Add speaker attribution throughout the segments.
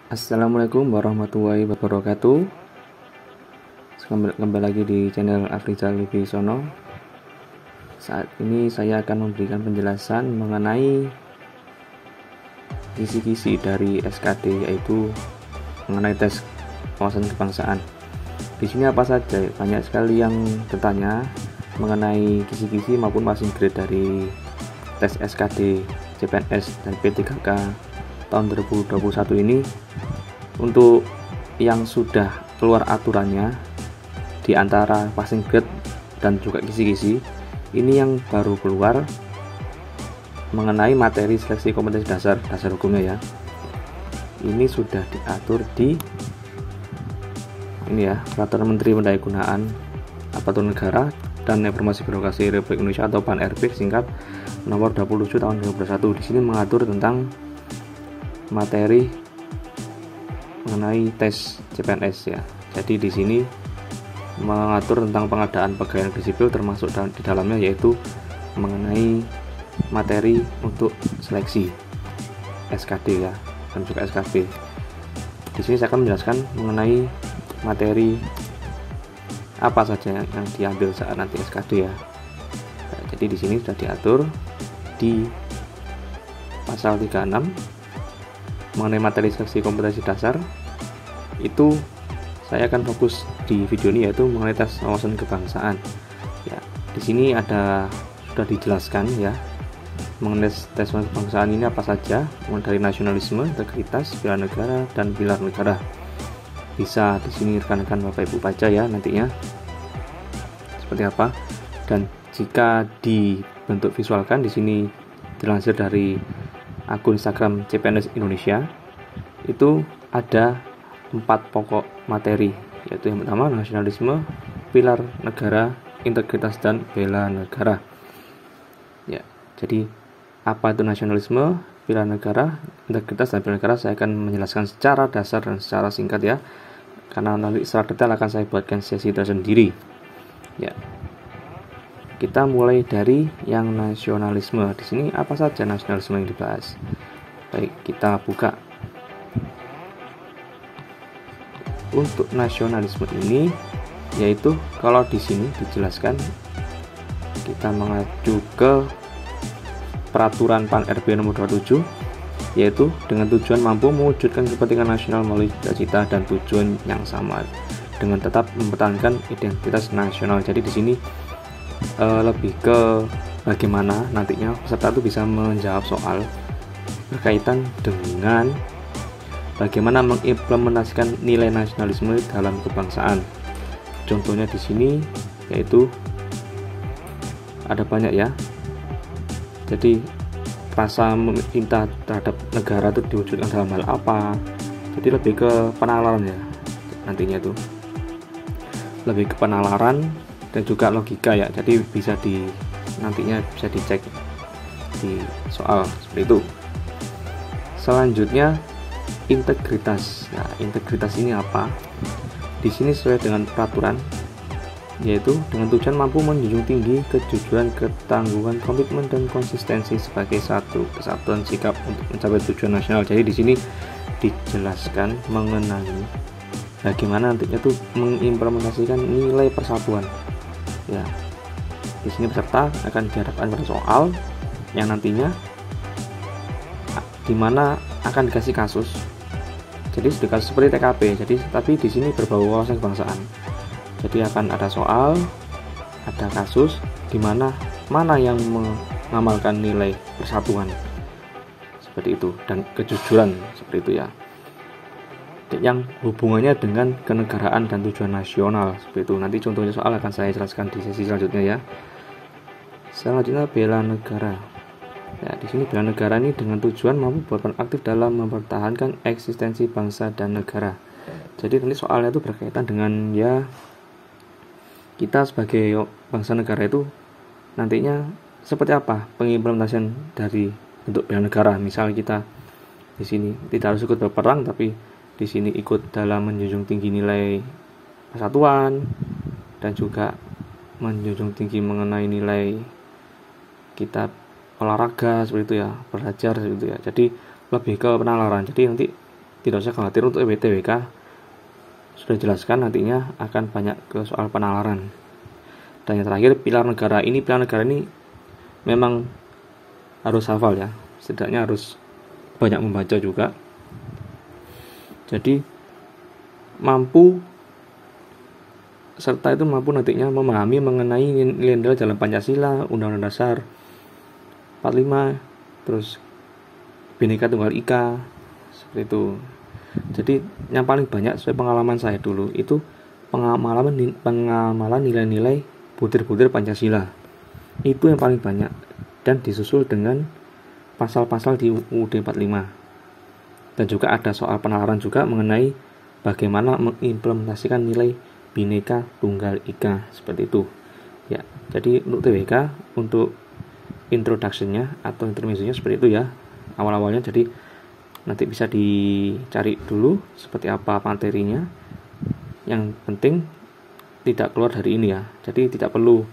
Speaker 1: Assalamualaikum warahmatullahi wabarakatuh. Kembali lagi di channel Afrizal Wibisono. Saat ini saya akan memberikan penjelasan mengenai kisi-kisi dari SKD, yaitu mengenai tes wawasan kebangsaan. Di sini apa saja? Banyak sekali yang bertanya mengenai kisi-kisi maupun passing grade dari tes SKD, CPNS dan P3K tahun 2021 ini. Untuk yang sudah keluar aturannya di antara passing grade dan juga kisi-kisi, ini yang baru keluar mengenai materi seleksi kompetensi dasar hukumnya ya. Ini sudah diatur di ini ya, Peraturan Menteri Pendayagunaan Aparatur Negara dan Informasi Birokrasi Republik Indonesia atau PAN-RB singkat nomor 27 tahun 2021. Di sini mengatur tentang materi mengenai tes CPNS ya. Jadi di sini mengatur tentang pengadaan pegawai negeri sipil, termasuk di dalamnya yaitu mengenai materi untuk seleksi SKD ya dan juga SKB. Di sini saya akan menjelaskan mengenai materi apa saja yang diambil saat nanti SKD ya. Nah, jadi di sini sudah diatur di pasal 36 mengenai materi seleksi kompetensi dasar. Itu saya akan fokus di video ini yaitu mengenai tes wawasan kebangsaan. Ya, di sini sudah dijelaskan ya mengenai tes wawasan kebangsaan ini apa saja, mulai dari nasionalisme, integritas, bela negara dan pilar negara. Bisa di sini rekan-rekan Bapak Ibu baca ya nantinya seperti apa. Dan jika dibentuk visualkan, di sini dilansir dari akun Instagram CPNS Indonesia, itu ada 4 pokok materi, yaitu yang pertama nasionalisme, pilar negara, integritas dan bela negara. Ya, jadi apa itu nasionalisme, pilar negara, integritas dan bela negara saya akan menjelaskan secara dasar dan secara singkat ya, karena nanti secara detail akan saya buatkan sesi tersendiri. Ya, kita mulai dari yang nasionalisme. Di sini apa saja nasionalisme yang dibahas? Baik, kita buka. Untuk nasionalisme ini yaitu kalau di sini dijelaskan, kita mengacu ke peraturan PAN-RB nomor 27, yaitu dengan tujuan mampu mewujudkan kepentingan nasional melalui cita-cita dan tujuan yang sama dengan tetap mempertahankan identitas nasional. Jadi di sini lebih ke bagaimana nantinya peserta itu bisa menjawab soal berkaitan dengan bagaimana mengimplementasikan nilai nasionalisme dalam kebangsaan. Contohnya di sini yaitu ada banyak ya. Jadi rasa cinta terhadap negara itu diwujudkan dalam hal apa. Jadi lebih ke penalaran ya nantinya itu. Lebih ke penalaran dan juga logika ya. Jadi nantinya bisa dicek di soal seperti itu. Selanjutnya integritas. Nah, integritas ini apa? Di sini sesuai dengan peraturan, yaitu dengan tujuan mampu menjunjung tinggi kejujuran, ketangguhan, komitmen dan konsistensi sebagai satu kesatuan sikap untuk mencapai tujuan nasional. Jadi di sini dijelaskan mengenai bagaimana nantinya tuh mengimplementasikan nilai persatuan. Ya, di sini peserta akan dihadapkan pada soal yang nantinya dimana akan dikasih kasus. Jadi sudah kasus seperti TKP. Tapi di sini berbau wawasan kebangsaan. Jadi akan ada soal, ada kasus dimana mana yang mengamalkan nilai persatuan seperti itu dan kejujuran seperti itu ya. Yang hubungannya dengan kenegaraan dan tujuan nasional seperti itu. Nanti contohnya soal akan saya jelaskan di sesi selanjutnya ya. Selanjutnya bela negara. Ya, di sini bela negara ini dengan tujuan mampu berperan aktif dalam mempertahankan eksistensi bangsa dan negara. Jadi nanti soalnya itu berkaitan dengan ya kita sebagai bangsa negara itu nantinya seperti apa pengimplementasian dari bentuk bela negara. Misal kita di sini tidak harus ikut berperang, tapi di sini ikut dalam menjunjung tinggi nilai persatuan dan juga menjunjung tinggi mengenai nilai kita olahraga seperti itu ya, belajar seperti itu ya. Jadi lebih ke penalaran. Jadi nanti tidak usah khawatir untuk TWK, sudah jelaskan nantinya akan banyak ke soal penalaran. Dan yang terakhir, pilar negara ini memang harus hafal ya, setidaknya harus banyak membaca juga. Jadi serta itu mampu nantinya memahami mengenai nilai-nilai dalam Pancasila, Undang-Undang Dasar 45, terus Bhinneka Tunggal Ika, seperti itu. Jadi yang paling banyak sesuai pengalaman saya dulu itu pengamalan nilai-nilai butir-butir Pancasila. Itu yang paling banyak dan disusul dengan pasal-pasal di UUD 45. Dan juga ada soal penalaran juga mengenai bagaimana mengimplementasikan nilai Bhinneka Tunggal Ika, seperti itu. Ya, jadi untuk TWK, untuk introduction-nya atau intermezzo-nya seperti itu ya, awal-awalnya. Jadi nanti bisa dicari dulu seperti apa materinya. Yang penting tidak keluar dari ini ya. Jadi tidak perlu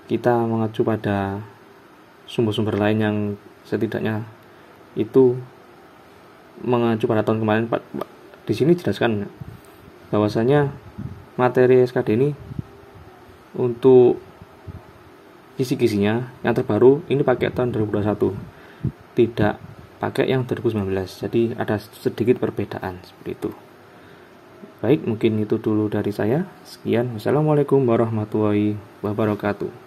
Speaker 1: kita mengacu pada sumber-sumber lain yang setidaknya itu mengacu pada tahun kemarin. Di sini jelaskan bahwasanya materi SKD ini untuk kisi-kisinya yang terbaru ini pakai tahun 2021, tidak pakai yang 2019. Jadi ada sedikit perbedaan seperti itu. Baik, mungkin itu dulu dari saya. Sekian, wassalamualaikum warahmatullahi wabarakatuh.